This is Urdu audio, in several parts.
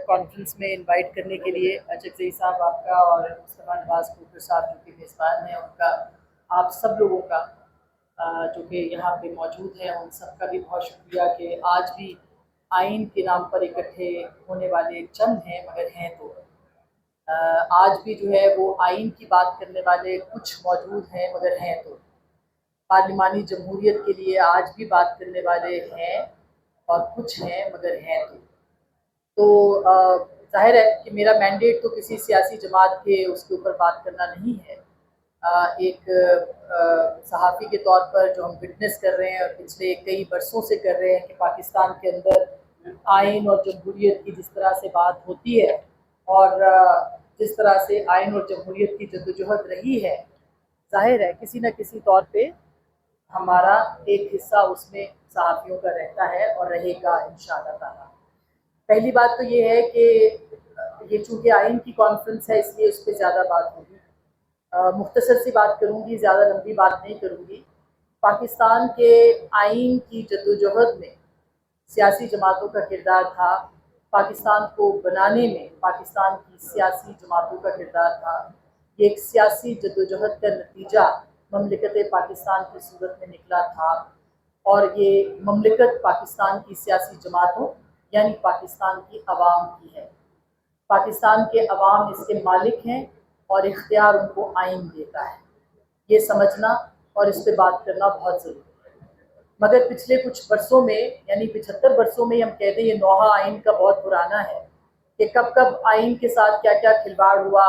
کانفرنس میں انوائٹ کرنے کے لیے اجزئی صاحب آپ کا اور مصطفیٰ نواز کوکر صاحب جو کہ میزبان ہیں ان کا، آپ سب لوگوں کا جو کہ یہاں پہ موجود ہیں ان سب کا بھی بہت شکریہ کہ آج بھی آئین کے نام پر اکٹھے ہونے والے چند ہیں مگر ہیں تو آج بھی جو ہے وہ آئین کی بات کرنے والے کچھ موجود ہیں مگر ہیں تو پارلیمانی جمہوریت کے لیے آج بھی بات کرنے والے ہیں اور کچھ ہیں مگر ہیں تو ظاہر ہے کہ میرا مینڈیٹ تو کسی سیاسی جماعت کے اس کے اوپر بات کرنا نہیں ہے، ایک صحافی کے طور پر جو ہم وٹنس کر رہے ہیں اور پچھلے کئی برسوں سے کر رہے ہیں کہ پاکستان کے اندر آئین اور جمہوریت کی جس طرح سے بات ہوتی ہے اور جس طرح سے آئین اور جمہوریت کی جدوجہد رہی ہے، ظاہر ہے کسی نہ کسی طور پہ ہمارا ایک حصہ اس میں صحافیوں کا رہتا ہے اور رہے گا انشاءاللہ تعالی۔ پہلی بات تو یہ ہے کہ یہ چونکہ آئین کی کانفرنس ہے اس لیے اس پہ زیادہ بات ہوگی، مختصر سی بات کروں گی، زیادہ لمبی بات نہیں کروں گی۔ پاکستان کے آئین کی جدوجہد میں سیاسی جماعتوں کا کردار تھا، پاکستان کو بنانے میں پاکستان کی سیاسی جماعتوں کا کردار تھا۔ یہ ایک سیاسی جدوجہد کا نتیجہ مملکت پاکستان کی صورت میں نکلا تھا اور یہ مملکت پاکستان کی سیاسی جماعتوں یعنی پاکستان کی عوام کی ہے۔ پاکستان کے عوام اس کے مالک ہیں اور اختیار ان کو آئین دیتا ہے، یہ سمجھنا اور اس پہ بات کرنا بہت ضروری ہے۔ مگر پچھلے کچھ برسوں میں یعنی 75 برسوں میں ہم کہتے ہیں یہ نوحہ آئین کا بہت پرانا ہے کہ کب کب آئین کے ساتھ کیا کیا کھلواڑ ہوا،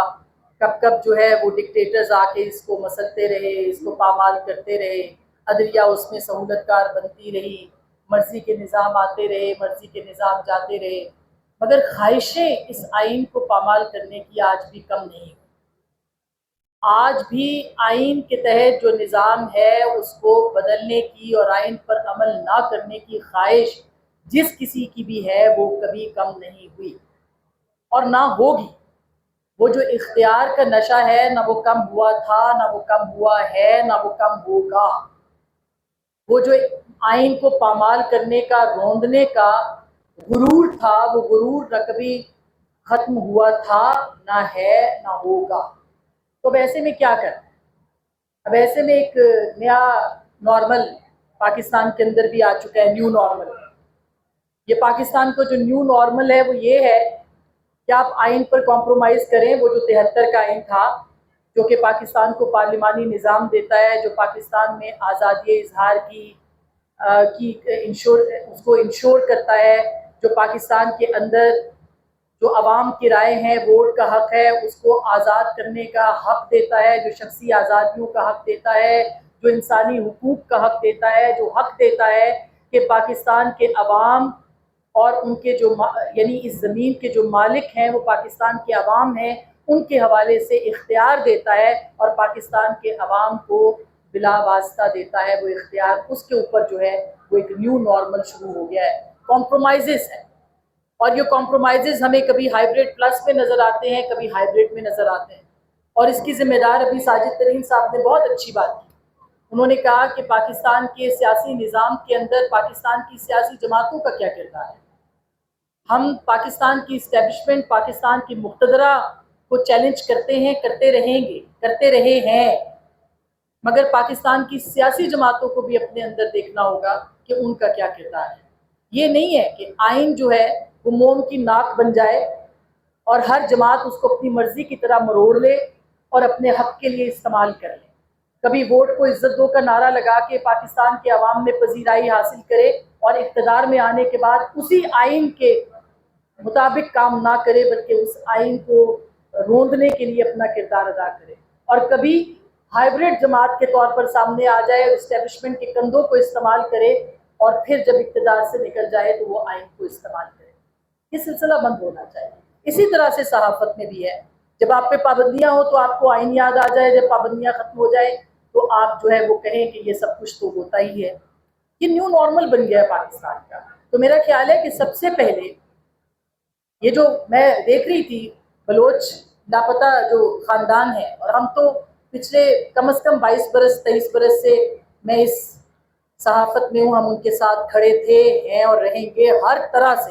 کب کب جو ہے وہ ڈکٹیٹرز آ کے اس کو مسلتے رہے، اس کو پامال کرتے رہے، عدلیہ اس میں سہولت کار بنتی رہی، مرضی کے نظام آتے رہے، مرضی کے نظام جاتے رہے، مگر خواہشیں اس آئین کو پامال کرنے کی آج بھی کم نہیں ہوئی۔ آج بھی آئین کے تحت جو نظام ہے اس کو بدلنے کی اور آئین پر عمل نہ کرنے کی خواہش جس کسی کی بھی ہے وہ کبھی کم نہیں ہوئی اور نہ ہوگی۔ وہ جو اختیار کا نشہ ہے نہ وہ کم ہوا تھا، نہ وہ کم ہوا ہے، نہ وہ کم ہوگا۔ وہ جو آئین کو پامال کرنے کا، روندنے کا غرور تھا، وہ غرور نہ کبھی ختم ہوا تھا، نہ ہے، نہ ہوگا۔ تو اب ایسے میں کیا کرنا ہے؟ اب ایسے میں ایک نیا نارمل پاکستان کے اندر بھی آ چکا ہے، نیو نارمل۔ یہ پاکستان کو جو نیو نارمل ہے وہ یہ ہے کہ آپ آئین پر کمپرومائز کریں، وہ جو 73 کا آئین تھا جو کہ پاکستان کو پارلیمانی نظام دیتا ہے، جو پاکستان میں آزادی اظہار اس کو انشور کرتا ہے، جو پاکستان کے اندر جو عوام کی رائے ہیں، ووٹ کا حق ہے، اس کو آزاد کرنے کا حق دیتا ہے، جو شخصی آزادیوں کا حق دیتا ہے، جو انسانی حقوق کا حق دیتا ہے، جو حق دیتا ہے کہ پاکستان کے عوام اور ان کے جو یعنی اس زمین کے جو مالک ہیں وہ پاکستان کے عوام ہیں، ان کے حوالے سے اختیار دیتا ہے اور پاکستان کے عوام کو بلا واسطہ دیتا ہے وہ اختیار۔ اس کے اوپر جو ہے وہ ایک نیو نارمل شروع ہو گیا ہے، کمپرومائزز ہیں، اور یہ کمپرومائزز ہمیں کبھی ہائیبریڈ پلس میں نظر آتے ہیں، کبھی ہائیبریڈ میں نظر آتے ہیں، اور اس کی ذمہ دار ابھی ساجد ترین صاحب نے بہت اچھی بات کی۔ انہوں نے کہا کہ پاکستان کے سیاسی نظام کے اندر پاکستان کی سیاسی جماعتوں کا کیا کردار ہے۔ ہم پاکستان کی اسٹیبلشمنٹ، پاکستان کی مقتدرہ کو چیلنج کرتے ہیں، کرتے رہیں گے، کرتے رہے ہیں، مگر پاکستان کی سیاسی جماعتوں کو بھی اپنے اندر دیکھنا ہوگا کہ ان کا کیا کردار ہے۔ یہ نہیں ہے کہ آئین جو ہے وہ موم کی ناک بن جائے اور ہر جماعت اس کو اپنی مرضی کی طرح مروڑ لے اور اپنے حق کے لیے استعمال کر لے۔ کبھی ووٹ کو عزت دو کا نعرہ لگا کے پاکستان کے عوام میں پذیرائی حاصل کرے اور اقتدار میں آنے کے بعد اسی آئین کے مطابق کام نہ کرے بلکہ اس آئین کو روندنے کے لیے اپنا کردار ادا کرے، اور کبھی ہائیبریڈ جماعت کے طور پر سامنے آ جائے اور اسٹیبلشمنٹ کے کندھوں کو استعمال کرے اور پھر جب اقتدار سے نکل جائے تو وہ آئین کو استعمال کرے۔ یہ سلسلہ بند ہونا چاہیے۔ اسی طرح سے صحافت میں بھی ہے، جب آپ پہ پابندیاں ہوں تو آپ کو آئین یاد آ جائے، جب پابندیاں ختم ہو جائے تو آپ جو ہے وہ کہیں کہ یہ سب کچھ تو ہوتا ہی ہے۔ یہ نیو نارمل بن گیا ہے پاکستان کا۔ تو میرا خیال ہے کہ سب سے پہلے یہ جو میں دیکھ رہی تھی بلوچ لاپتہ جو خاندان ہے، اور ہم تو پچھلے کم از کم 22 برس 23 برس سے میں اس صحافت میں ہوں، ہم ان کے ساتھ کھڑے تھے، ہیں اور رہیں گے ہر طرح سے،